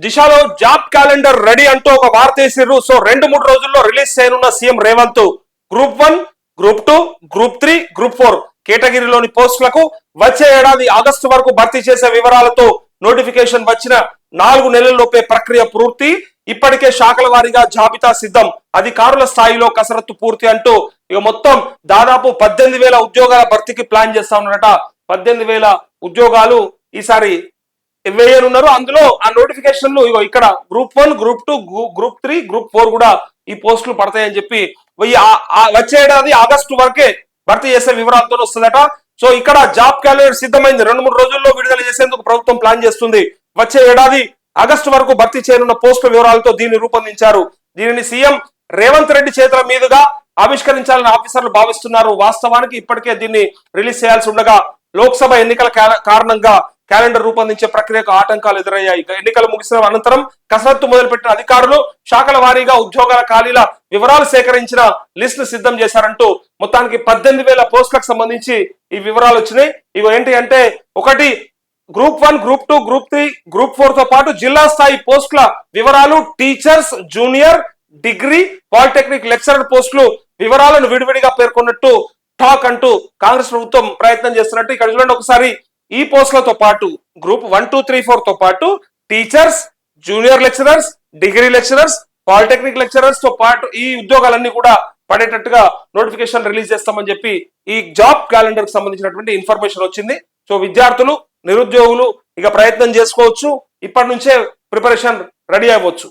దిశలో job calendar ready అంటూ ఒక వార్త వేసిర్రు. సో 2-3 రోజుల్లో రిలీజ్ చేయనున్న CM Revanth group 1, group 2, group 3, group 4 కేటగిరీలోని పోస్టులకు వచ్చే ఏడాది ఆగస్టు వరకు భర్తీ చేసే వివరాలతో నోటిఫికేషన్ వచ్చిన 4 నెలల్లోపే ప్రక్రియ పూర్తి. ఇప్పటికే శాఖల వారీగా జాబితా సిద్ధం, అధికారుల స్థాయిలో కసరత్తు పూర్తి అంటూ ఇక మొత్తం దాదాపు 18,000 ఉద్యోగాల భర్తీకి ప్లాన్ చేస్తా ఉన్నారట. 18,000 ఉద్యోగాలు ఈసారి వేయనున్నారు. అందులో ఆ నోటిఫికేషన్లు ఇగో ఇక్కడ గ్రూప్ 1, గ్రూప్ 2, గ్రూప్ 3, గ్రూప్ 4 కూడా ఈ పోస్టులు పడతాయని చెప్పి వచ్చే ఏడాది ఆగస్టు వరకే భర్తీ చేసే వివరాలతో వస్తుందట. సో ఇక్కడ జాబ్ క్యాలెండర్ సిద్ధమైంది. 2-3 రోజుల్లో విడుదల చేసేందుకు ప్రభుత్వం ప్లాన్ చేస్తుంది. వచ్చే ఏడాది ఆగస్టు వరకు భర్తీ చేయనున్న పోస్టుల వివరాలతో దీన్ని రూపొందించారు. దీనిని సీఎం రేవంత్ రెడ్డి చేతుల మీదుగా ఆవిష్కరించాలని ఆఫీసర్లు భావిస్తున్నారు. వాస్తవానికి ఇప్పటికే దీన్ని రిలీజ్ చేయాల్సి ఉండగా లోక్సభ ఎన్నికల కారణంగా క్యాలెండర్ రూపొందించే ప్రక్రియకు ఆటంకాలు ఎదురయ్యాయి. ఎన్నికలు ముగిసిన అనంతరం కసరత్తు మొదలుపెట్టిన అధికారులు శాఖల వారీగా ఉద్యోగాల ఖాళీల వివరాలు సేకరించిన లిస్ట్ సిద్ధం చేశారంటూ మొత్తానికి 18,000 పోస్టులకు సంబంధించి ఈ వివరాలు వచ్చినాయి. ఇగో ఏంటి అంటే, ఒకటి గ్రూప్ 1, గ్రూప్ 2, గ్రూప్ 3, గ్రూప్ 4 తో పాటు జిల్లా స్థాయి పోస్టుల వివరాలు, teachers, junior, degree, polytechnic lecturer పోస్టులు వివరాలను విడివిడిగా పేర్కొన్నట్టు టాక్ అంటూ కాంగ్రెస్ ప్రభుత్వం ప్రయత్నం చేస్తున్నట్టు ఇక్కడ చూడండి ఒకసారి. ఈ పోస్టులతో పాటు గ్రూప్ 1, 2, 3, 4 తో పాటు teachers, junior lecturers, degree lecturers, polytechnic lecturers తో పాటు ఈ ఉద్యోగాలన్నీ కూడా పడేటట్టుగా నోటిఫికేషన్ రిలీజ్ చేస్తామని చెప్పి ఈ జాబ్ క్యాలెండర్ కి సంబంధించినటువంటి ఇన్ఫర్మేషన్ వచ్చింది. సో విద్యార్థులు, నిరుద్యోగులు ఇక ప్రయత్నం చేసుకోవచ్చు. ఇప్పటి నుంచే ప్రిపరేషన్ రెడీ అవ్వచ్చు.